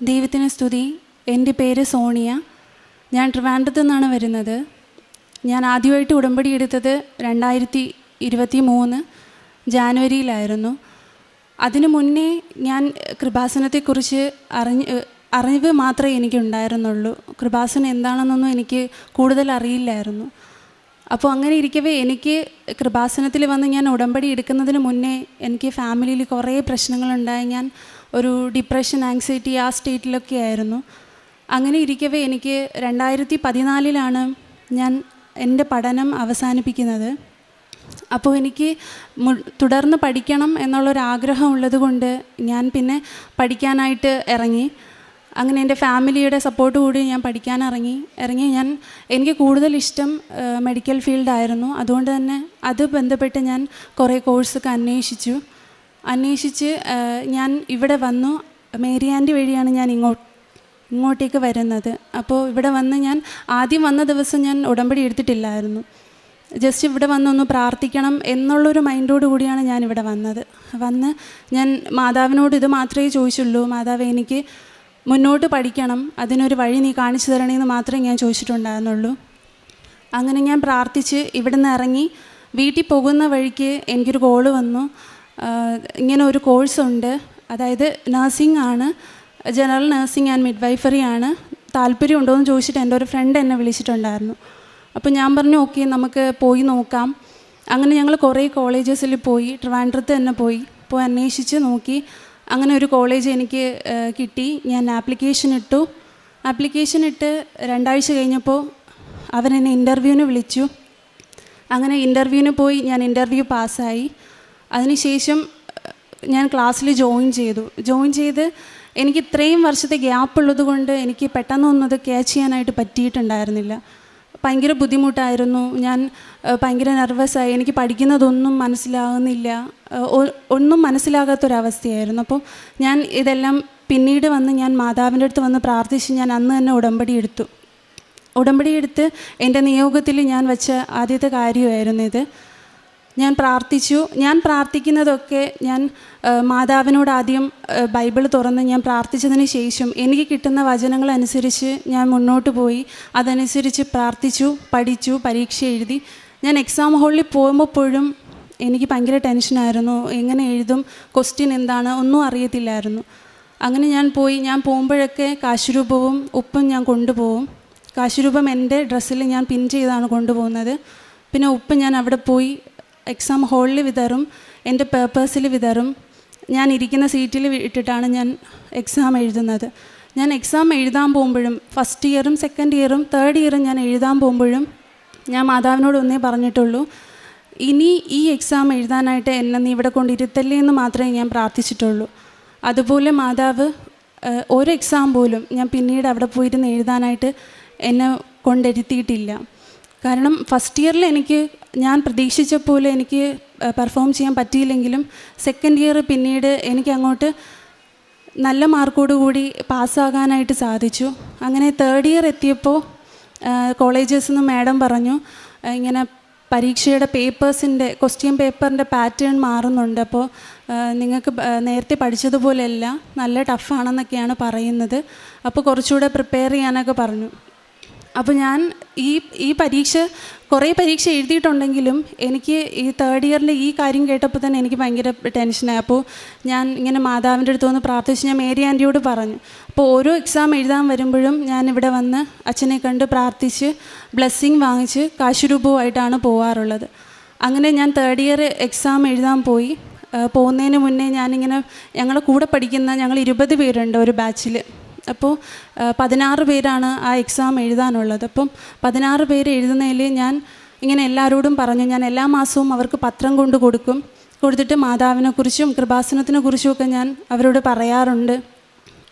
ദൈവത്തിന് സ്തുതി. എൻ്റെ പേര് സോണിയ. ഞാൻ ട്രിവാൻഡ്രത്തു നിന്നാണ് വരുന്നത്. ഞാൻ ആദ്യമായിട്ട് ഉടമ്പടി എടുത്തത് 2023 ജാനുവരിയിലായിരുന്നു. അതിനു മുന്നേ ഞാൻ കൃപാസനത്തെക്കുറിച്ച് അറിവ് മാത്രമേ എനിക്കുണ്ടായിരുന്നുള്ളൂ. കൃപാസനം എന്താണെന്നൊന്നും എനിക്ക് കൂടുതൽ അറിയില്ലായിരുന്നു. അപ്പോൾ അങ്ങനെ ഇരിക്കവേ എനിക്ക് കൃപാസനത്തിൽ വന്ന് ഞാൻ ഉടമ്പടി എടുക്കുന്നതിന് മുന്നേ എനിക്ക് ഫാമിലിയിൽ കുറേ പ്രശ്നങ്ങളുണ്ടായി. ഞാൻ ഒരു ഡിപ്രഷൻ, ആങ്സൈറ്റി ആ സ്റ്റേറ്റിലൊക്കെ ആയിരുന്നു. അങ്ങനെ ഇരിക്കവേ എനിക്ക് 2014 ഞാൻ എൻ്റെ പഠനം അവസാനിപ്പിക്കുന്നത്. അപ്പോൾ എനിക്ക് തുടർന്ന് പഠിക്കണം എന്നുള്ളൊരാഗ്രഹം ഉള്ളത് കൊണ്ട് ഞാൻ പിന്നെ പഠിക്കാനായിട്ട് ഇറങ്ങി. അങ്ങനെ എൻ്റെ ഫാമിലിയുടെ സപ്പോർട്ട് കൂടി ഞാൻ പഠിക്കാൻ ഇറങ്ങി. എനിക്ക് കൂടുതൽ ഇഷ്ടം മെഡിക്കൽ ഫീൽഡായിരുന്നു. അതുകൊണ്ട് തന്നെ അത് ബന്ധപ്പെട്ട് ഞാൻ കുറേ കോഴ്സൊക്കെ അന്വേഷിച്ച് ഞാൻ ഇവിടെ വന്നു. മേരി ആൻറ്റി വഴിയാണ് ഞാൻ ഇങ്ങോട്ടേക്ക് വരുന്നത്. അപ്പോൾ ഇവിടെ വന്ന് ഞാൻ ആദ്യം വന്ന ദിവസം ഞാൻ ഉടമ്പടി എടുത്തിട്ടില്ലായിരുന്നു. ജസ്റ്റ് ഇവിടെ വന്നൊന്ന് പ്രാർത്ഥിക്കണം എന്നുള്ളൊരു മൈൻഡോട് കൂടിയാണ് ഞാൻ ഇവിടെ വന്ന് ഞാൻ മാതാവിനോട് ഇത് മാത്രമേ ചോദിച്ചുള്ളൂ, മാതാവ് എനിക്ക് മുന്നോട്ട് പഠിക്കണം, അതിനൊരു വഴി നീ കാണിച്ചു തരണേന്ന് മാത്രമേ ഞാൻ ചോദിച്ചിട്ടുണ്ടായിരുന്നുള്ളൂ. അങ്ങനെ ഞാൻ പ്രാർത്ഥിച്ച് ഇവിടെ നിന്ന് ഇറങ്ങി വീട്ടിൽ പോകുന്ന വഴിക്ക് എനിക്കൊരു കോള് വന്നു. ഇങ്ങനെ ഒരു കോഴ്സുണ്ട്, അതായത് നഴ്സിംഗ് ആണ്, ജനറൽ നഴ്സിംഗ് ആൻഡ് മിഡ്വൈഫറി ആണ്, താല്പര്യം ഉണ്ടോയെന്ന് ചോദിച്ചിട്ട് എൻ്റെ ഒരു ഫ്രണ്ട് എന്നെ വിളിച്ചിട്ടുണ്ടായിരുന്നു. അപ്പോൾ ഞാൻ പറഞ്ഞു ഓക്കെ നമുക്ക് പോയി നോക്കാം. അങ്ങനെ ഞങ്ങൾ കുറേ കോളേജസിൽ പോയി, ട്രിവാൻഡ്രത്ത് തന്നെ പോയി അന്വേഷിച്ച് നോക്കി. അങ്ങനെ ഒരു കോളേജ് എനിക്ക് കിട്ടി. ഞാൻ ആപ്ലിക്കേഷൻ ഇട്ട് 2 ആഴ്ച കഴിഞ്ഞപ്പോൾ അവരെന്നെ ഇൻ്റർവ്യൂവിന് വിളിച്ചു. അങ്ങനെ ഇൻ്റർവ്യൂവിന് പോയി. ഞാൻ ഇൻ്റർവ്യൂ പാസ്സായി. അതിനുശേഷം ഞാൻ ക്ലാസ്സിൽ ജോയിൻ ചെയ്ത് എനിക്ക് ഇത്രയും വർഷത്തെ ഗ്യാപ്പ് ഉള്ളത് കൊണ്ട് എനിക്ക് പെട്ടെന്നൊന്നും അത് ക്യാച്ച് ചെയ്യാനായിട്ട് പറ്റിയിട്ടുണ്ടായിരുന്നില്ല. ഭയങ്കര ബുദ്ധിമുട്ടായിരുന്നു. ഞാൻ ഭയങ്കര നെർവസായി. എനിക്ക് പഠിക്കുന്നതൊന്നും മനസ്സിലാകുന്നില്ല, ഒന്നും മനസ്സിലാകാത്തൊരവസ്ഥയായിരുന്നു. അപ്പോൾ ഞാൻ ഇതെല്ലാം പിന്നീട് വന്ന് ഞാൻ മാതാവിൻ്റെ അടുത്ത് വന്ന് പ്രാർത്ഥിച്ച് ഞാൻ അന്ന് തന്നെ ഉടമ്പടി എടുത്ത് എൻ്റെ നിയോഗത്തിൽ ഞാൻ വെച്ച ആദ്യത്തെ കാര്യമായിരുന്നു ഇത്. ഞാൻ പ്രാർത്ഥിക്കുന്നതൊക്കെ ഞാൻ മാതാവിനോട് ആദ്യം ബൈബിൾ തുറന്ന് ഞാൻ പ്രാർത്ഥിച്ചതിന് ശേഷം എനിക്ക് കിട്ടുന്ന വചനങ്ങളനുസരിച്ച് ഞാൻ മുന്നോട്ട് പോയി. അതനുസരിച്ച് പ്രാർത്ഥിച്ചു, പഠിച്ചു, പരീക്ഷ എഴുതി. ഞാൻ എക്സാം ഹാളിൽ പോകുമ്പോഴും എനിക്ക് ഭയങ്കര ടെൻഷനായിരുന്നു. എങ്ങനെ എഴുതും, ക്വസ്റ്റ്യൻ എന്താണ്, ഒന്നും അറിയത്തില്ലായിരുന്നു. അങ്ങനെ ഞാൻ പോകുമ്പോഴൊക്കെ കാശുരൂപവും ഉപ്പും ഞാൻ കൊണ്ടുപോകും. കാശുരൂപം എൻ്റെ ഡ്രസ്സിൽ ഞാൻ പിൻ ചെയ്താണ് കൊണ്ടുപോകുന്നത്. പിന്നെ ഉപ്പ് ഞാൻ അവിടെ പോയി എക്സാം ഹാളിൽ വിതറും, എൻ്റെ പേപ്പേഴ്സിൽ വിതറും. ഞാൻ ഇരിക്കുന്ന സീറ്റിൽ ഇട്ടിട്ടാണ് ഞാൻ എക്സാം എഴുതുന്നത്. ഞാൻ എക്സാം എഴുതാൻ പോകുമ്പോഴും ഫസ്റ്റ് ഇയറും സെക്കൻഡ് ഇയറും തേർഡ് ഇയറും ഞാൻ എഴുതാൻ പോകുമ്പോഴും ഞാൻ മാതാവിനോട് ഒന്നേ പറഞ്ഞിട്ടുള്ളൂ, ഇനി ഈ എക്സാം എഴുതാനായിട്ട് എന്നെ നീ ഇവിടെ കൊണ്ടിരുത്തല്ലേ എന്ന് മാത്രമേ ഞാൻ പ്രാർത്ഥിച്ചിട്ടുള്ളൂ. അതുപോലെ മാതാവ് ഒരു എക്സാം പോലും ഞാൻ പിന്നീട് അവിടെ പോയിരുന്ന് എഴുതാനായിട്ട് എന്നെ കൊണ്ടിരുത്തിയിട്ടില്ല. കാരണം ഫസ്റ്റ് ഇയറിൽ ഞാൻ പ്രതീക്ഷിച്ച പോലെ എനിക്ക് പെർഫോം ചെയ്യാൻ പറ്റിയില്ലെങ്കിലും സെക്കൻഡ് ഇയർ പിന്നീട് എനിക്ക് അങ്ങോട്ട് നല്ല മാർക്കോട് കൂടി പാസ്സാകാനായിട്ട് സാധിച്ചു. അങ്ങനെ തേർഡ് ഇയർ എത്തിയപ്പോൾ കോളേജസിൽ നിന്ന് മാഡം പറഞ്ഞു, ഇങ്ങനെ പരീക്ഷയുടെ ക്വസ്റ്റ്യൻ പേപ്പറിൻ്റെ പാറ്റേൺ മാറുന്നുണ്ട്, അപ്പോൾ നിങ്ങൾക്ക് നേരത്തെ പഠിച്ചതുപോലെയല്ല, നല്ല ടഫാണെന്നൊക്കെയാണ് പറയുന്നത്, അപ്പോൾ കുറച്ചുകൂടെ പ്രിപ്പയർ ചെയ്യാനൊക്കെ പറഞ്ഞു. അപ്പോൾ ഞാൻ കുറേ പരീക്ഷ എഴുതിയിട്ടുണ്ടെങ്കിലും എനിക്ക് ഈ തേർഡ് ഇയറിൽ ഈ കാര്യം കേട്ടപ്പോൾ തന്നെ എനിക്ക് ഭയങ്കര ടെൻഷനായി. അപ്പോൾ ഞാൻ ഇങ്ങനെ മാതാവിൻ്റെ അടുത്ത് വന്ന് പ്രാർത്ഥിച്ച് ഞാൻ മേരി ആൻറ്റിയോട് പറഞ്ഞു. അപ്പോൾ ഓരോ എക്സാം എഴുതാൻ വരുമ്പോഴും ഞാൻ ഇവിടെ വന്ന് അച്ഛനെ കണ്ട് പ്രാർത്ഥിച്ച് ബ്ലെസ്സിങ് വാങ്ങിച്ച് കാശുരൂപമായിട്ടാണ് പോകാറുള്ളത്. അങ്ങനെ ഞാൻ തേർഡ് ഇയർ എക്സാം എഴുതാൻ പോകുന്നതിന് മുന്നേ ഞങ്ങളുടെ കൂടെ പഠിക്കുന്ന ഞങ്ങൾ 20 പേരുണ്ട് ഒരു ബാച്ചിൽ. അപ്പോൾ 16 പേരാണ് ആ എക്സാം എഴുതാനുള്ളത്. അപ്പം 16 പേര് എഴുതുന്നതിൽ ഞാൻ ഇങ്ങനെ എല്ലാവരോടും പറഞ്ഞു, ഞാൻ എല്ലാ മാസവും അവർക്ക് പത്രം കൊടുത്തിട്ട് മാതാവിനെക്കുറിച്ചും കൃപാസനത്തിനെക്കുറിച്ചുമൊക്കെ ഞാൻ അവരോട് പറയാറുണ്ട്.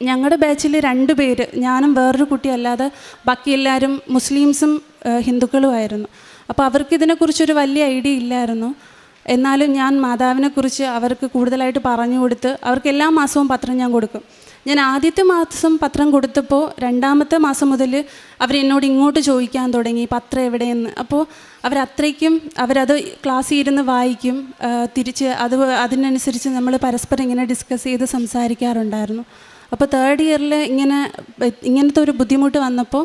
ഞങ്ങളുടെ ബാച്ചിൽ 2 പേര്, ഞാനും വേറൊരു കുട്ടി അല്ലാതെ ബാക്കി എല്ലാവരും മുസ്ലിംസും ഹിന്ദുക്കളുമായിരുന്നു. അപ്പോൾ അവർക്ക് ഇതിനെക്കുറിച്ചൊരു വലിയ ഐഡിയ ഇല്ലായിരുന്നു. എന്നാലും ഞാൻ മാതാവിനെക്കുറിച്ച് അവർക്ക് കൂടുതലായിട്ട് പറഞ്ഞു കൊടുത്ത് അവർക്ക് എല്ലാ മാസവും പത്രം ഞാൻ കൊടുക്കും. ഞാൻ ആദ്യത്തെ മാസം പത്രം കൊടുത്തപ്പോൾ 2ാമത്തെ മാസം മുതൽ അവരെന്നോട് ഇങ്ങോട്ട് ചോദിക്കാൻ തുടങ്ങി പത്രം എവിടെയെന്ന്. അപ്പോൾ അവരത് ക്ലാസ്സിൽ ഇരുന്ന് വായിക്കും, തിരിച്ച് അതിനനുസരിച്ച് നമ്മൾ പരസ്പരം ഇങ്ങനെ ഡിസ്കസ് ചെയ്ത് സംസാരിക്കാറുണ്ടായിരുന്നു. അപ്പോൾ തേർഡ് ഇയറിൽ ഇങ്ങനത്തെ ഒരു ബുദ്ധിമുട്ട് വന്നപ്പോൾ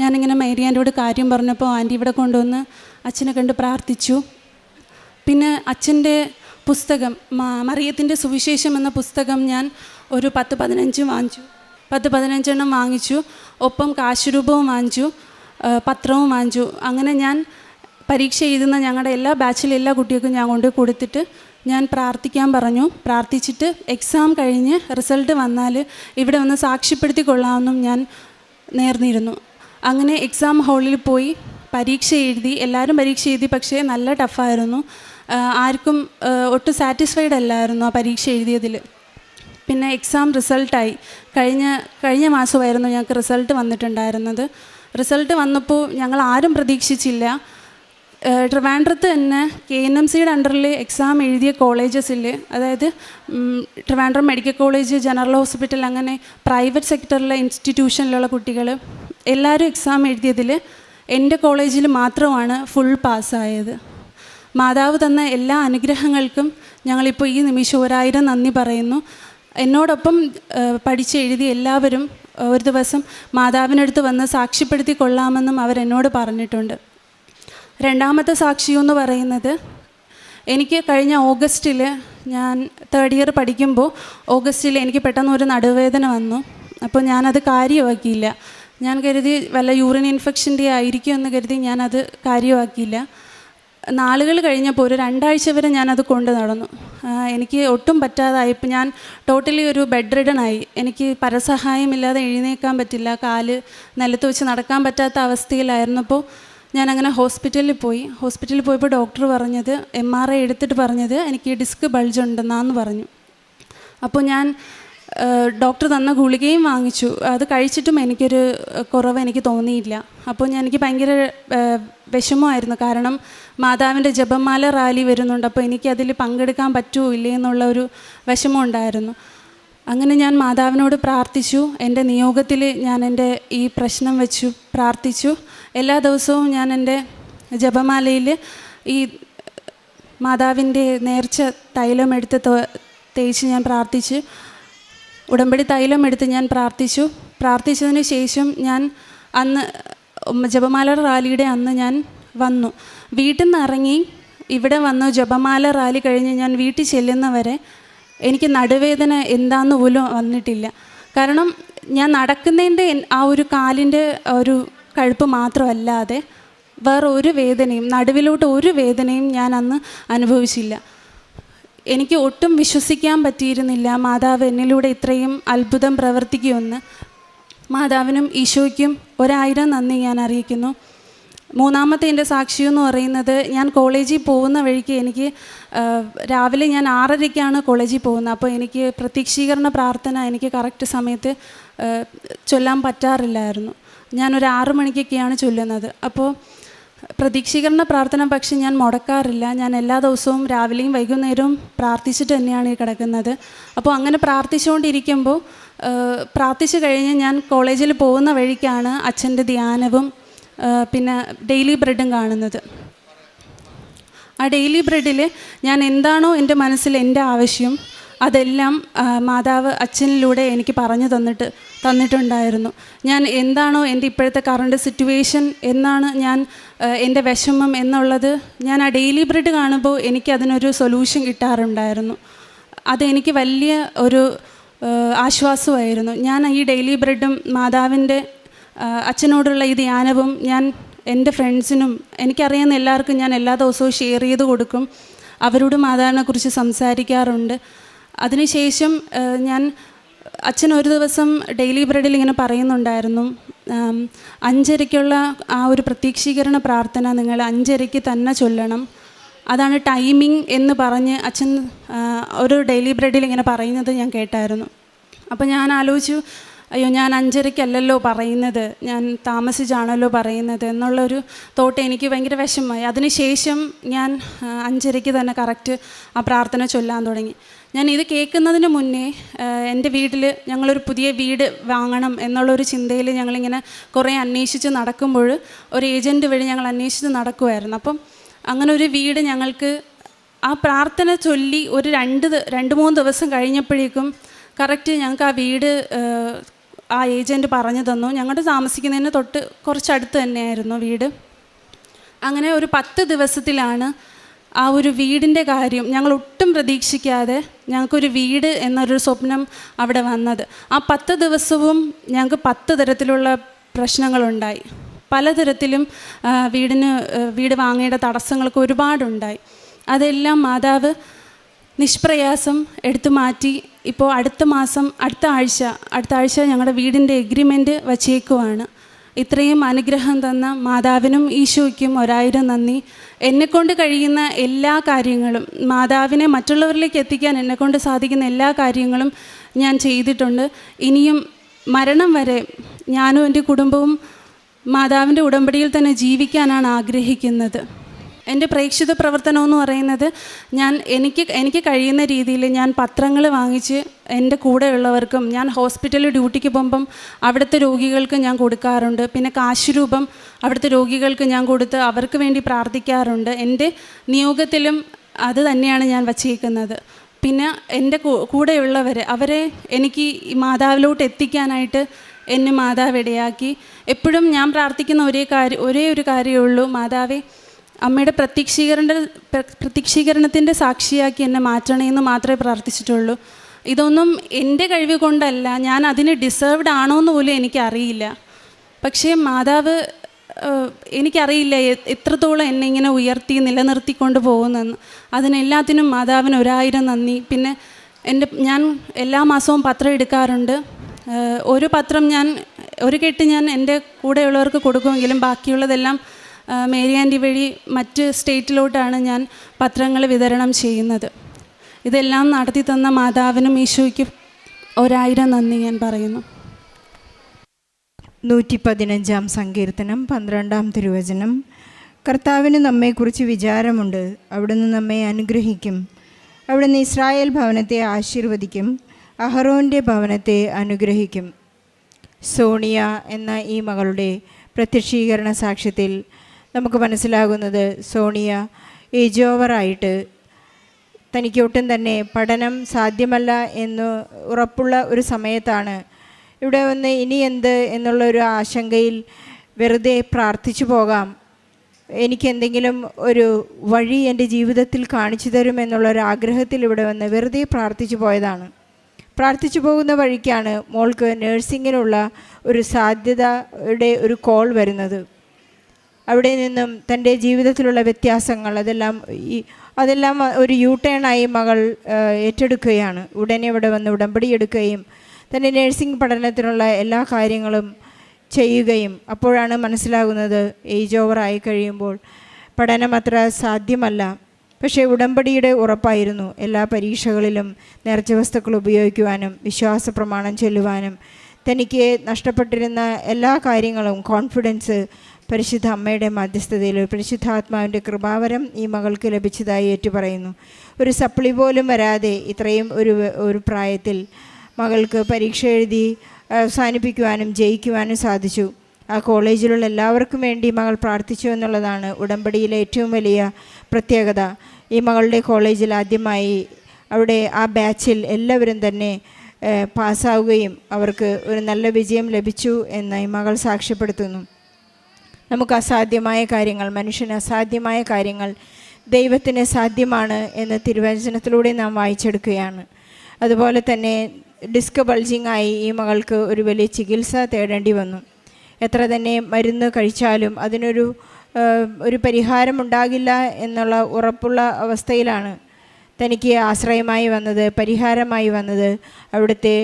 ഞാനിങ്ങനെ മേരി ആൻറ്റിയോട് കാര്യം പറഞ്ഞപ്പോൾ ആൻറ്റി ഇവിടെ കൊണ്ടുവന്ന് അച്ഛനെ കണ്ട് പ്രാർത്ഥിച്ചു. പിന്നെ അച്ഛൻ്റെ പുസ്തകം മറിയത്തിൻ്റെ സുവിശേഷം എന്ന പുസ്തകം ഞാൻ ഒരു 10-15 വാങ്ങിച്ചു. ഒപ്പം കാശുരൂപവും വാങ്ങിച്ചു, പത്രവും വാങ്ങിച്ചു. അങ്ങനെ ഞാൻ പരീക്ഷ എഴുതുന്ന ഞങ്ങളുടെ എല്ലാ ബാച്ചിലെ എല്ലാ കുട്ടികൾക്കും ഞാൻ കൊണ്ട് കൊടുത്തിട്ട് ഞാൻ പ്രാർത്ഥിക്കാൻ പറഞ്ഞു. പ്രാർത്ഥിച്ചിട്ട് എക്സാം കഴിഞ്ഞ് റിസൾട്ട് വന്നാൽ ഇവിടെ വന്ന് സാക്ഷ്യപ്പെടുത്തി കൊള്ളാമെന്നും ഞാൻ നേർന്നിരുന്നു. അങ്ങനെ എക്സാം ഹാളിൽ പോയി പരീക്ഷ എഴുതി. എല്ലാവരും പരീക്ഷ എഴുതി, പക്ഷേ നല്ല ടഫായിരുന്നു. ആർക്കും ഒട്ടും സാറ്റിസ്ഫൈഡ് അല്ലായിരുന്നു ആ പരീക്ഷ എഴുതിയതിൽ. പിന്നെ എക്സാം റിസൾട്ടായി. കഴിഞ്ഞ മാസമായിരുന്നു ഞങ്ങൾക്ക് റിസൾട്ട് വന്നിട്ടുണ്ടായിരുന്നത്. റിസൾട്ട് വന്നപ്പോൾ ഞങ്ങൾ ആരും പ്രതീക്ഷിച്ചില്ല. ട്രിവാൻഡ്രത്ത് തന്നെ KNMCയുടെ അണ്ടറിൽ എക്സാം എഴുതിയ കോളേജസിൽ, അതായത് Trivandrum medical college, general hospital, അങ്ങനെ പ്രൈവറ്റ് സെക്ടറിലെ ഇൻസ്റ്റിറ്റ്യൂഷനിലുള്ള കുട്ടികൾ എല്ലാവരും എക്സാം എഴുതിയതിൽ എൻ്റെ കോളേജിൽ മാത്രമാണ് ഫുൾ പാസ്സായത്. മാതാവ് തന്ന എല്ലാ അനുഗ്രഹങ്ങൾക്കും ഞങ്ങളിപ്പോൾ ഈ നിമിഷം 1000 നന്ദി പറയുന്നു. എന്നോടൊപ്പം പഠിച്ചെഴുതി എല്ലാവരും ഒരു ദിവസം മാതാവിനടുത്ത് വന്ന് സാക്ഷ്യപ്പെടുത്തി കൊള്ളാമെന്നും അവരെന്നോട് പറഞ്ഞിട്ടുണ്ട്. രണ്ടാമത്തെ സാക്ഷ്യമെന്ന് പറയുന്നത്, എനിക്ക് കഴിഞ്ഞ ഓഗസ്റ്റിൽ, ഞാൻ തേർഡ് ഇയർ പഠിക്കുമ്പോൾ ഓഗസ്റ്റിൽ എനിക്ക് പെട്ടെന്ന് ഒരു നടുവേദന വന്നു. അപ്പോൾ ഞാനത് കാര്യമാക്കിയില്ല. ഞാൻ കരുതി വല്ല യൂറിൻ ഇൻഫെക്ഷൻ്റെ ആയിരിക്കും എന്ന് കരുതി ഞാനത് കാര്യമാക്കിയില്ല. നാളുകൾ കഴിഞ്ഞപ്പോൾ ഒരു 2 ആഴ്ച വരെ ഞാനത് കൊണ്ട് നടന്നു. എനിക്ക് ഒട്ടും പറ്റാതായപ്പോൾ ഞാൻ ടോട്ടലി ഒരു ബെഡ് റിഡനായി. എനിക്ക് പരസഹായമില്ലാതെ എഴുന്നേൽക്കാൻ പറ്റില്ല, കാല് നിലത്ത് വെച്ച് നടക്കാൻ പറ്റാത്ത അവസ്ഥയിലായിരുന്നപ്പോൾ ഞാനങ്ങനെ ഹോസ്പിറ്റലിൽ പോയപ്പോൾ ഡോക്ടർ പറഞ്ഞത്, MRI എടുത്തിട്ട് പറഞ്ഞത് എനിക്ക് ഡിസ്ക് ബൾജ് ഉണ്ടെന്നാന്ന് പറഞ്ഞു. അപ്പോൾ ഞാൻ ഡോക്ടർ തന്ന ഗുളികയും വാങ്ങിച്ചു. അത് കഴിച്ചിട്ടും എനിക്കൊരു കുറവ് എനിക്ക് തോന്നിയില്ല. അപ്പോൾ എനിക്ക് ഭയങ്കര വിഷമമായിരുന്നു. കാരണം മാതാവിൻ്റെ ജപമാല റാലി വരുന്നുണ്ട്. അപ്പോൾ എനിക്കതിൽ പങ്കെടുക്കാൻ പറ്റുമോ ഇല്ലേ എന്നുള്ള ഒരു വിഷമം ഉണ്ടായിരുന്നു. അങ്ങനെ ഞാൻ മാതാവിനോട് പ്രാർത്ഥിച്ചു. എൻ്റെ നിയോഗത്തിൽ ഞാൻ എൻ്റെ ഈ പ്രശ്നം വെച്ചു പ്രാർത്ഥിച്ചു. എല്ലാ ദിവസവും ഞാൻ എൻ്റെ ജപമാലയിൽ ഈ മാതാവിൻ്റെ നേർച്ച തൈലം എടുത്ത് തേച്ച് ഞാൻ പ്രാർത്ഥിച്ചു. ഉടമ്പടി തൈലം എടുത്ത് ഞാൻ പ്രാർത്ഥിച്ചതിന് ശേഷം ഞാൻ അന്ന് ജപമാല റാലിയുടെ അന്ന് ഞാൻ വന്നു. വീട്ടിൽ നിന്ന് ഇറങ്ങി ഇവിടെ വന്നു. ജപമാല റാലി കഴിഞ്ഞ് ഞാൻ വീട്ടിൽ ചെല്ലുന്നവരെ എനിക്ക് നടുവേദന എന്താന്ന് പോലും വന്നിട്ടില്ല. കാരണം ഞാൻ നടക്കുന്നതിൻ്റെ ആ ഒരു കാലിൻ്റെ ഒരു കഴുപ്പ് മാത്രമല്ലാതെ വേറെ ഒരു വേദനയും, നടുവിലോട്ട് ഒരു വേദനയും ഞാൻ അന്ന് അനുഭവിച്ചില്ല. എനിക്ക് ഒട്ടും വിശ്വസിക്കാൻ പറ്റിയിരുന്നില്ല മാതാവ് എന്നിലൂടെ ഇത്രയും അത്ഭുതം പ്രവർത്തിക്കുമെന്ന്. മാതാവിനും ഈശോയ്ക്കും 1000 നന്ദി ഞാൻ അറിയിക്കുന്നു. മൂന്നാമത്തെ എൻ്റെ സാക്ഷ്യം എന്ന് പറയുന്നത്, ഞാൻ കോളേജിൽ പോകുന്ന വഴിക്ക് എനിക്ക് രാവിലെ ഞാൻ 6:30ക്കാണ് കോളേജിൽ പോകുന്നത്. അപ്പോൾ എനിക്ക് പ്രത്യക്ഷീകരണ പ്രാർത്ഥന എനിക്ക് കറക്റ്റ് സമയത്ത് ചൊല്ലാൻ പറ്റാറില്ലായിരുന്നു. ഞാനൊരു 6 മണിക്കൊക്കെയാണ് ചൊല്ലുന്നത്. അപ്പോൾ പ്രതീക്ഷീകരണ പ്രാർത്ഥന പക്ഷേ ഞാൻ മുടക്കാറില്ല. ഞാൻ എല്ലാ ദിവസവും രാവിലെയും വൈകുന്നേരവും പ്രാർത്ഥിച്ചിട്ട് തന്നെയാണ് ഈ കിടക്കുന്നത്. അപ്പോൾ അങ്ങനെ പ്രാർത്ഥിച്ചുകൊണ്ടിരിക്കുമ്പോൾ പ്രാർത്ഥിച്ചു കഴിഞ്ഞ് ഞാൻ കോളേജിൽ പോകുന്ന വഴിക്കാണ് അച്ഛൻ്റെ ധ്യാനവും പിന്നെ ഡെയിലി ബ്രെഡും കാണുന്നത്. ആ ഡെയിലി ബ്രെഡിൽ ഞാൻ എന്താണോ എൻ്റെ മനസ്സിൽ എൻ്റെ ആവശ്യം അതെല്ലാം മാതാവ് അച്ഛനിലൂടെ എനിക്ക് പറഞ്ഞു തന്നിട്ടുണ്ടായിരുന്നു. ഞാൻ എന്താണോ എൻ്റെ ഇപ്പോഴത്തെ കറണ്ട് സിറ്റുവേഷൻ, എന്നാണ് ഞാൻ എൻ്റെ വിഷമം എന്നുള്ളത്, ഞാൻ ആ ഡെയിലി ബ്രെഡ് കാണുമ്പോൾ എനിക്ക് അതിനൊരു സൊല്യൂഷൻ കിട്ടാറുണ്ടായിരുന്നു. അതെനിക്ക് വലിയ ഒരു ആശ്വാസമായിരുന്നു. ഞാൻ ഈ ഡെയിലി ബ്രെഡും മാതാവിൻ്റെ അച്ഛനോടുള്ള ഈ ധ്യാനവും ഞാൻ എൻ്റെ ഫ്രണ്ട്സിനും എനിക്കറിയാവുന്ന എല്ലാവർക്കും ഞാൻ എല്ലാ ദിവസവും ഷെയർ ചെയ്ത് കൊടുക്കും. അവരോട് മാതാവിനെക്കുറിച്ച് സംസാരിക്കാറുണ്ട്. അതിനുശേഷം ഞാൻ അച്ഛൻ ഒരു ദിവസം ഡെയിലി ബ്രെഡിൽ ഇങ്ങനെ പറയുന്നുണ്ടായിരുന്നു, 5:30ക്കുള്ള ആ ഒരു പ്രത്യക്ഷീകരണ പ്രാർത്ഥന നിങ്ങൾ 5:30 തന്നെ ചൊല്ലണം, അതാണ് ടൈമിംഗ് എന്ന് പറഞ്ഞ് അച്ഛൻ ഒരു ഡെയിലി ബ്രെഡിൽ ഇങ്ങനെ പറയുന്നത് ഞാൻ കേട്ടായിരുന്നു. അപ്പോൾ ഞാൻ ആലോചിച്ചു, അയ്യോ ഞാൻ 5:30ക്കല്ലല്ലോ പറയുന്നത്, ഞാൻ താമസിച്ചാണല്ലോ പറയുന്നത് എന്നുള്ളൊരു തോട്ട് എനിക്ക് ഭയങ്കര വിഷമമായി. അതിനുശേഷം ഞാൻ 5:30 തന്നെ കറക്റ്റ് ആ പ്രാർത്ഥന ചൊല്ലാൻ തുടങ്ങി. ഞാൻ ഇത് കേൾക്കുന്നതിന് മുന്നേ എൻ്റെ വീട്ടിൽ ഞങ്ങളൊരു പുതിയ വീട് വാങ്ങണം എന്നുള്ളൊരു ചിന്തയിൽ ഞങ്ങളിങ്ങനെ കുറേ അന്വേഷിച്ച് നടക്കുമ്പോൾ ഒരു ഏജൻറ്റ് വഴി ഞങ്ങൾ അന്വേഷിച്ച് നടക്കുമായിരുന്നു. അപ്പം അങ്ങനെ ഒരു വീട് ഞങ്ങൾക്ക് ആ പ്രാർത്ഥന ചൊല്ലി ഒരു 2-3 ദിവസം കഴിഞ്ഞപ്പോഴേക്കും കറക്റ്റ് ഞങ്ങൾക്ക് ആ വീട് ആ ഏജൻറ്റ് പറഞ്ഞു തന്നു. ഞങ്ങളുടെ താമസിക്കുന്നതിന് തൊട്ട് കുറച്ചടുത്ത് തന്നെയായിരുന്നു വീട്. അങ്ങനെ ഒരു 10 ദിവസത്തിലാണ് ആ ഒരു വീടിൻ്റെ കാര്യം ഞങ്ങൾ ഒട്ടും പ്രതീക്ഷിക്കാതെ ഞങ്ങൾക്കൊരു വീട് എന്നൊരു സ്വപ്നം അവിടെ വന്നത്. ആ 10 ദിവസവും ഞങ്ങൾക്ക് 10 തരത്തിലുള്ള പ്രശ്നങ്ങളുണ്ടായി. പലതരത്തിലും വീട് വാങ്ങേണ്ട തടസ്സങ്ങളൊക്കെ ഒരുപാടുണ്ടായി. അതെല്ലാം മാതാവ് നിഷ്പ്രയാസം എടുത്തു മാറ്റി. ഇപ്പോൾ അടുത്ത ആഴ്ച ഞങ്ങളുടെ വീടിൻ്റെ എഗ്രിമെൻറ്റ് വച്ചേക്കുവാണ്. ഇത്രയും അനുഗ്രഹം തന്ന മാതാവിനും ഈശോയ്ക്കും 1000 നന്ദി. എന്നെക്കൊണ്ട് കഴിയുന്ന എല്ലാ കാര്യങ്ങളും, മാതാവിനെ മറ്റുള്ളവരിലേക്ക് എത്തിക്കാൻ എന്നെക്കൊണ്ട് സാധിക്കുന്ന എല്ലാ കാര്യങ്ങളും ഞാൻ ചെയ്തിട്ടുണ്ട്. ഇനിയും മരണം വരെ ഞാനും എൻ്റെ കുടുംബവും മാതാവിൻ്റെ ഉടമ്പടിയിൽ തന്നെ ജീവിക്കാനാണ് ആഗ്രഹിക്കുന്നത്. എൻ്റെ പ്രേക്ഷിത പ്രവർത്തനം എന്ന് പറയുന്നത് എനിക്ക് കഴിയുന്ന രീതിയിൽ ഞാൻ പത്രങ്ങൾ വാങ്ങിച്ച് എൻ്റെ കൂടെയുള്ളവർക്കും, ഞാൻ ഹോസ്പിറ്റലിൽ ഡ്യൂട്ടിക്ക് പോകുമ്പം അവിടുത്തെ രോഗികൾക്ക് ഞാൻ കൊടുക്കാറുണ്ട്. പിന്നെ കാശുരൂപം അവിടുത്തെ രോഗികൾക്ക് ഞാൻ കൊടുത്ത് അവർക്ക് വേണ്ടി പ്രാർത്ഥിക്കാറുണ്ട്. എൻ്റെ നിയോഗത്തിലും അത് തന്നെയാണ് ഞാൻ വച്ചിരിക്കുന്നത്. പിന്നെ എൻ്റെ അവരെ എനിക്ക് മാതാവിലോട്ട് എത്തിക്കാനായിട്ട് എന്നെ മാതാവ് ഇടയാക്കി. എപ്പോഴും ഞാൻ പ്രാർത്ഥിക്കുന്ന ഒരേ ഒരു കാര്യമേ ഉള്ളൂ, മാതാവേ അമ്മയുടെ പ്രത്യക്ഷീകരണത്തിൻ്റെ സാക്ഷിയാക്കി എന്നെ മാറ്റണമെന്ന് മാത്രമേ പ്രാർത്ഥിച്ചിട്ടുള്ളൂ. ഇതൊന്നും എൻ്റെ കഴിവ് കൊണ്ടല്ല, ഞാൻ അതിന് ഡിസേർവ്ഡ് ആണോ എന്ന് പോലും എനിക്കറിയില്ല. പക്ഷേ മാതാവ്, എനിക്കറിയില്ല എത്രത്തോളം എന്നെ ഇങ്ങനെ നിലനിർത്തിക്കൊണ്ട് പോകുന്നെന്ന്. അതിനെല്ലാത്തിനും മാതാവിന് 1000 നന്ദി. പിന്നെ ഞാൻ എല്ലാ മാസവും പത്രം എടുക്കാറുണ്ട്. ഒരു പത്രം ഒരു കെട്ട് ഞാൻ എൻ്റെ കൂടെയുള്ളവർക്ക് കൊടുക്കുമെങ്കിലും ബാക്കിയുള്ളതെല്ലാം മേരി ആൻറ്റി വഴി മറ്റ് സ്റ്റേറ്റിലോട്ടാണ് ഞാൻ പത്രങ്ങൾ വിതരണം ചെയ്യുന്നത്. ഇതെല്ലാം നടത്തി തന്ന മാതാവിനും ഈശോയ്ക്കും 1000 നന്ദി ഞാൻ പറയുന്നു. 115-ാം സങ്കീർത്തനം 12-ാം തിരുവചനം. കർത്താവിന് നമ്മെക്കുറിച്ച് വിചാരമുണ്ട്, അവിടുന്ന് നമ്മെ അനുഗ്രഹിക്കും. അവിടുന്ന് ഇസ്രായേൽ ഭവനത്തെ ആശീർവദിക്കും, അഹറോൻ്റെ ഭവനത്തെ അനുഗ്രഹിക്കും. സോണിയ എന്ന ഈ മകളുടെ പ്രത്യക്ഷീകരണ സാക്ഷ്യത്തിൽ നമുക്ക് മനസ്സിലാകുന്നത്, സോണിയ ഏജ് ഓവറായിട്ട് തനിക്ക് ഒട്ടും തന്നെ പഠനം സാധ്യമല്ല എന്ന് ഉറപ്പുള്ള ഒരു സമയത്താണ് ഇവിടെ വന്ന് ഇനി എന്ത് എന്നുള്ളൊരു ആശങ്കയിൽ വെറുതെ പ്രാർത്ഥിച്ചു പോകാം, എനിക്കെന്തെങ്കിലും ഒരു വഴി എൻ്റെ ജീവിതത്തിൽ കാണിച്ചു തരുമെന്നുള്ളൊരാഗ്രഹത്തിൽ ഇവിടെ വന്ന് വെറുതെ പ്രാർത്ഥിച്ചു പോയതാണ്. പ്രാർത്ഥിച്ചു പോകുന്ന വഴിക്കാണ് മോൾക്ക് നേഴ്സിങ്ങിനുള്ള ഒരു സാധ്യതയുടെ ഒരു കോൾ വരുന്നത്. അവിടെ നിന്നും തൻ്റെ ജീവിതത്തിലുള്ള വ്യത്യാസങ്ങൾ അതെല്ലാം ഒരു യു-ടേണായി മകൾ ഏറ്റെടുക്കുകയാണ്. ഉടനെ ഇവിടെ വന്ന് ഉടമ്പടി എടുക്കുകയും തൻ്റെ നേഴ്സിംഗ് പഠനത്തിനുള്ള എല്ലാ കാര്യങ്ങളും ചെയ്യുകയും അപ്പോഴാണ് മനസ്സിലാകുന്നത് ഏജ് ഓവറായി കഴിയുമ്പോൾ പഠനം അത്ര സാധ്യമല്ല. പക്ഷേ ഉടമ്പടിയുടെ ഉറപ്പായിരുന്നു എല്ലാ പരീക്ഷകളിലും നേർച്ച വസ്തുക്കൾ ഉപയോഗിക്കുവാനും വിശ്വാസ പ്രമാണം ചൊല്ലുവാനും തനിക്ക് നഷ്ടപ്പെട്ടിരുന്ന എല്ലാ കാര്യങ്ങളും കോൺഫിഡൻസ് പരിശുദ്ധ അമ്മയുടെ മധ്യസ്ഥതയിൽ പരിശുദ്ധാത്മാവിൻ്റെ കൃപാവരം ഈ മകൾക്ക് ലഭിച്ചതായി ഏറ്റുപറയുന്നു. ഒരു സപ്ലി പോലും വരാതെ ഇത്രയും ഒരു പ്രായത്തിൽ മകൾക്ക് പരീക്ഷ എഴുതി അവസാനിപ്പിക്കുവാനും ജയിക്കുവാനും സാധിച്ചു. ആ കോളേജിലുള്ള എല്ലാവർക്കും വേണ്ടി മകൾ പ്രാർത്ഥിച്ചു എന്നുള്ളതാണ് ഉടമ്പടിയിലെ ഏറ്റവും വലിയ പ്രത്യേകത. ഈ മകളുടെ കോളേജിൽ ആദ്യമായി അവിടെ ആ ബാച്ചിൽ എല്ലാവരും തന്നെ പാസ്സാവുകയും അവർക്ക് ഒരു നല്ല വിജയം ലഭിച്ചു എന്ന് ഈ മകൾ സാക്ഷ്യപ്പെടുത്തുന്നു. നമുക്ക് അസാധ്യമായ കാര്യങ്ങൾ, മനുഷ്യന് അസാധ്യമായ കാര്യങ്ങൾ ദൈവത്തിന് സാധ്യമാണ് എന്ന് തിരുവചനത്തിലൂടെ നാം വായിച്ചെടുക്കുകയാണ്. അതുപോലെ തന്നെ ഡിസ്ക് ബൾജിങ് ആയി ഈ മകൾക്ക് ഒരു വലിയ ചികിത്സ തേടേണ്ടി വന്നു. എത്ര തന്നെ മരുന്ന് കഴിച്ചാലും അതിനൊരു പരിഹാരമുണ്ടാകില്ല എന്നുള്ള ഉറപ്പുള്ള അവസ്ഥയിലാണ് തനിക്ക് ആശ്രയമായി വന്നത്, പരിഹാരമായി വന്നത് അവിടുത്തെ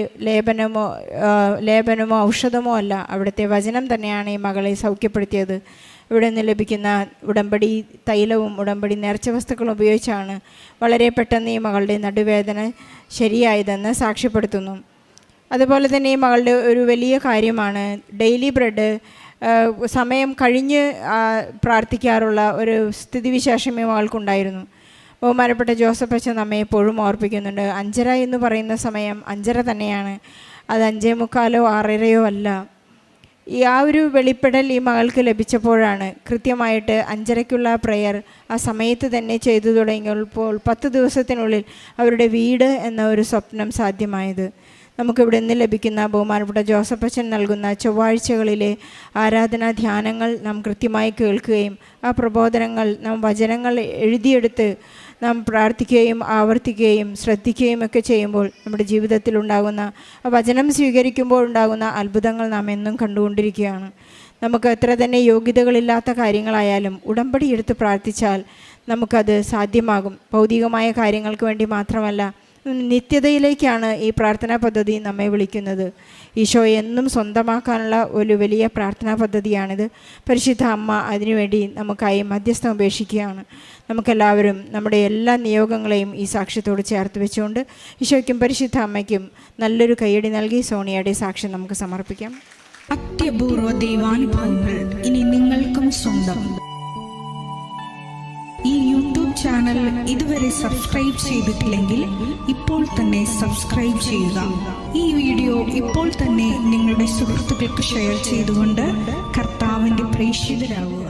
ലേപനമോ ഔഷധമോ അല്ല, അവിടുത്തെ വചനം തന്നെയാണ് ഈ മകളെ സൗഖ്യപ്പെടുത്തിയത്. ഇവിടെ നിന്ന് ലഭിക്കുന്ന ഉടമ്പടി തൈലവും ഉടമ്പടി നേർച്ച വസ്തുക്കളും ഉപയോഗിച്ചാണ് വളരെ പെട്ടെന്ന് ഈ മകളുടെ നടുവേദന ശരിയായതെന്ന് സാക്ഷ്യപ്പെടുത്തുന്നു. അതുപോലെ തന്നെ ഈ മകളുടെ ഒരു വലിയ കാര്യമാണ് ഡെയിലി ബ്രെഡ് സമയം കഴിഞ്ഞ് പ്രാർത്ഥിക്കാറുള്ള ഒരു സ്ഥിതിവിശേഷം ഈ മകൾക്കുണ്ടായിരുന്നു. ബഹുമാനപ്പെട്ട ജോസഫ് അച്ഛൻ നമ്മെ എപ്പോഴും ഓർപ്പിക്കുന്നുണ്ട്, 5:30 എന്ന് പറയുന്ന സമയം 5:30 തന്നെയാണ്, അത് 5:45 6:30 അല്ല. ആ ഒരു വെളിപ്പെടൽ ഈ മകൾക്ക് ലഭിച്ചപ്പോഴാണ് കൃത്യമായിട്ട് 5:30ക്കുള്ള പ്രെയർ ആ സമയത്ത് തന്നെ ചെയ്തു തുടങ്ങിയപ്പോൾ 10 ദിവസത്തിനുള്ളിൽ അവരുടെ വീട് എന്ന ഒരു സ്വപ്നം സാധ്യമായത്. നമുക്കിവിടെ നിന്ന് ലഭിക്കുന്ന ബഹുമാനപ്പെട്ട ജോസഫ് അച്ഛൻ നൽകുന്ന ചൊവ്വാഴ്ചകളിലെ ആരാധനാ ധ്യാനങ്ങൾ നാം കൃത്യമായി കേൾക്കുകയും ആ പ്രബോധനങ്ങൾ നാം വചനങ്ങൾ എഴുതിയെടുത്ത് നാം പ്രാർത്ഥിക്കുകയും ആവർത്തിക്കുകയും ശ്രദ്ധിക്കുകയും ഒക്കെ ചെയ്യുമ്പോൾ നമ്മുടെ ജീവിതത്തിലുണ്ടാകുന്ന ആ വചനം സ്വീകരിക്കുമ്പോൾ ഉണ്ടാകുന്ന അത്ഭുതങ്ങൾ നാം എന്നും കണ്ടുകൊണ്ടിരിക്കുകയാണ്. നമുക്ക് എത്ര തന്നെ യോഗ്യതകളില്ലാത്ത കാര്യങ്ങളായാലും ഉടമ്പടി എടുത്ത് പ്രാർത്ഥിച്ചാൽ നമുക്കത് സാധ്യമാകും. ഭൗതികമായ കാര്യങ്ങൾക്ക് വേണ്ടി മാത്രമല്ല, നിത്യതയിലേക്കാണ് ഈ പ്രാർത്ഥനാ പദ്ധതി നമ്മെ വിളിക്കുന്നത്. ഈശോ എന്നും സ്വന്തമാക്കാനുള്ള ഒരു വലിയ പ്രാർത്ഥനാ പദ്ധതിയാണിത്. പരിശുദ്ധ അമ്മ അതിനുവേണ്ടി നമുക്കായി മധ്യസ്ഥം ഉപേക്ഷിക്കുകയാണ്. നമുക്കെല്ലാവരും നമ്മുടെ എല്ലാ നിയോഗങ്ങളെയും ഈ സാക്ഷ്യത്തോട് ചേർത്ത് വെച്ചുകൊണ്ട് ഈശോയ്ക്കും പരിശുദ്ധ അമ്മയ്ക്കും നല്ലൊരു കയ്യടി നൽകി സോണിയയുടെ സാക്ഷ്യം നമുക്ക് സമർപ്പിക്കാം. അത്യപൂർവ ദൈവാനുഭവങ്ങൾ ഇനി നിങ്ങൾക്കും സ്വന്തം. ഈ യൂട്യൂബ് ചാനൽ ഇതുവരെ സബ്സ്ക്രൈബ് ചെയ്തിട്ടില്ലെങ്കിൽ ഇപ്പോൾ തന്നെ സബ്സ്ക്രൈബ് ചെയ്യുക. ഈ വീഡിയോ ഇപ്പോൾ തന്നെ നിങ്ങളുടെ സുഹൃത്തുക്കൾക്ക് ഷെയർ ചെയ്തുകൊണ്ട് കർത്താവിൻ്റെ പ്രേക്ഷിതരാകുക.